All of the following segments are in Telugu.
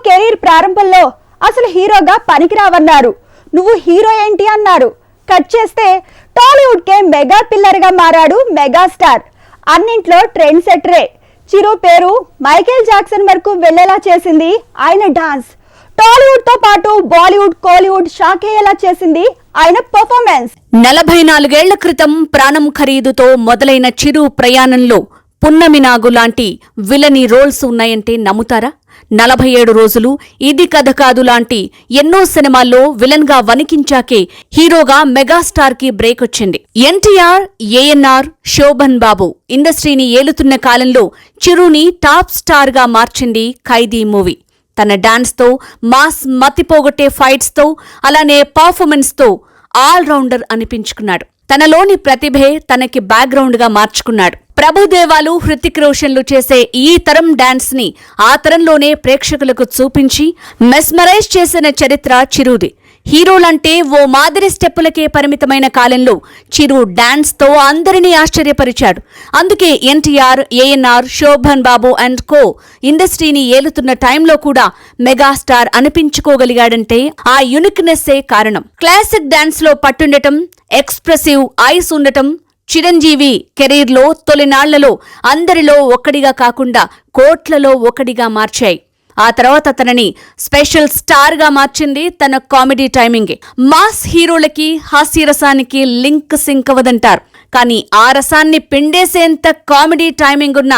కెరీర్ ప్రారంభంలో అసలు హీరోగా పనికిరావన్నారు. నువ్వు హీరో ఏంటి అన్నారు. కట్ చేస్తే టాలీవుడ్ కే మెగా పిల్లర్ గా మారాడు మెగాస్టార్. అన్నింట్లో ట్రెండ్ సెటరే. చిరు పేరు మైకేల్ జాక్సన్ వరకు వెళ్లేలా చేసింది ఆయన డాన్స్. టాలీవుడ్ తో పాటు బాలీవుడ్, కోలీవుడ్ షాక్ అయ్యేలా చేసింది ఆయన పర్ఫార్మెన్స్. 44 ఏళ్ల క్రితం ప్రాణం ఖరీదుతో మొదలైన చిరు ప్రయాణంలో పున్నమి నాగు లాంటి విలని రోల్స్ ఉన్నాయంటే నమ్ముతారా? 47 రోజులు, ఇది కథ కాదు లాంటి ఎన్నో సినిమాల్లో విలన్ గా వణికించాకే హీరోగా మెగాస్టార్ కి బ్రేక్ వచ్చింది. ఎన్టీఆర్, ఏఎన్ఆర్, శోభన్ బాబు ఇండస్ట్రీని ఏలుతున్న కాలంలో చిరుని టాప్ స్టార్ గా మార్చింది ఖైదీ మూవీ. తన డాన్స్ తో, మాస్ మతిపోగొట్టే ఫైట్స్ తో, అలానే పర్ఫార్మెన్స్ తో ఆల్ రౌండర్ అనిపించుకున్నాడు. తనలోని ప్రతిభే తనకి బ్యాక్గ్రౌండ్ గా మార్చుకున్నాడు. ప్రభుదేవాలు, హృతిక్ రోషన్లు చేసే ఈ తరం డాన్స్ ని ఆ తరంలోనే ప్రేక్షకులకు చూపించి మెస్మరైజ్ చేసిన చరిత్ర చిరుది. హీరోలంటే ఓ మాదిరి స్టెప్పులకే పరిమితమైన కాలంలో చిరు డాన్స్ తో అందరినీ ఆశ్చర్యపరిచాడు. అందుకే ఎన్టీఆర్, ఏఎన్ఆర్, శోభన్ బాబు అండ్ కో ఇండస్ట్రీని ఏలుతున్న టైంలో కూడా మెగాస్టార్ అనిపించుకోగలిగాడంటే ఆ యూనిక్నెస్సే కారణం. క్లాసిక్ డాన్స్ లో పట్టుండటం, ఎక్స్ప్రెసివ్ ఐస్ ఉండటం చిరంజీవి కెరీర్లో తొలినాళ్లలో అందరిలో ఒక్కడిగా కాకుండా కోట్లలో ఒకడిగా మార్చాయి. ఆ తర్వాత తనని స్పెషల్ స్టార్ గా మార్చింది తన కామెడీ టైమింగ్. మాస్ హీరోలకి హాస్యరసానికి లింక్ సింక్ అవదంటారు. కానీ ఆ రసాన్ని పిండేసేంత కామెడీ టైమింగ్ ఉన్న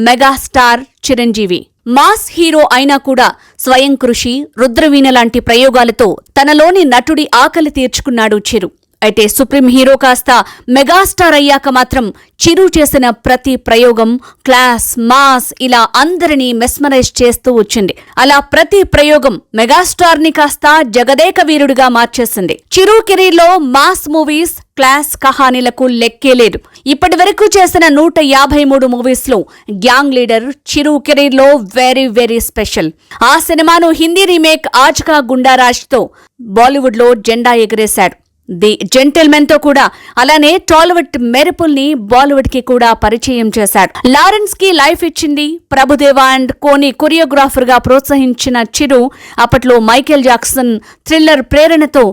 మెగాస్టార్ చిరంజీవి. మాస్ హీరో అయినా కూడా స్వయం కృషి, రుద్రవీణ లాంటి ప్రయోగాలతో తనలోని నటుడి ఆకలి తీర్చుకున్నాడు చిరు. అయితే సుప్రీం హీరో కాస్త మెగాస్టార్ అయ్యాక మాత్రం చిరు చేసిన ప్రతి ప్రయోగం క్లాస్, మాస్ ఇలా అందరినీ మెస్మరైజ్ చేస్తూ వచ్చింది. అలా ప్రతి ప్రయోగం మెగాస్టార్ ని కాస్త జగదేక వీరుడిగా మార్చేసింది. చిరు కెరీర్లో మాస్ మూవీస్, క్లాస్ కహానీలకు లెక్కేలేదు. ఇప్పటి వరకు చేసిన 153 మూవీస్ లో గ్యాంగ్ లీడర్ చిరు కెరీర్లో వెరీ వెరీ స్పెషల్. ఆ సినిమాను హిందీ రీమేక్ ఆజ్ కా గుండారాజ్ తో బాలీవుడ్ లో జెండా ఎగరేశాడు. ది జెంటిల్మెన్ తో కూడా అలానే టాలీవుడ్ మెరుపుల్ని బాలీవుడ్ కి కూడా పరిచయం చేశాడు. లారెన్స్ కి లైఫ్ ఇచ్చింది ప్రభుదేవా అండ్ కోని కొరియోగ్రాఫర్ గా ప్రోత్సహించిన చిరు అప్పట్లో మైకేల్ జాక్సన్ థ్రిల్లర్ ప్రేరణతో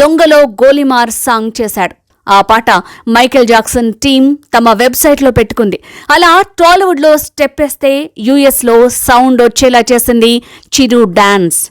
దొంగలో గోలీమార్ సాంగ్ చేశాడు. ఆ పాట మైకేల్ జాక్సన్ టీం తమ వెబ్సైట్ లో పెట్టుకుంది. అలా టాలీవుడ్ లో స్టెప్ వేస్తే యుఎస్ లో సౌండ్ వచ్చేలా చేసింది చిరు డాన్స్.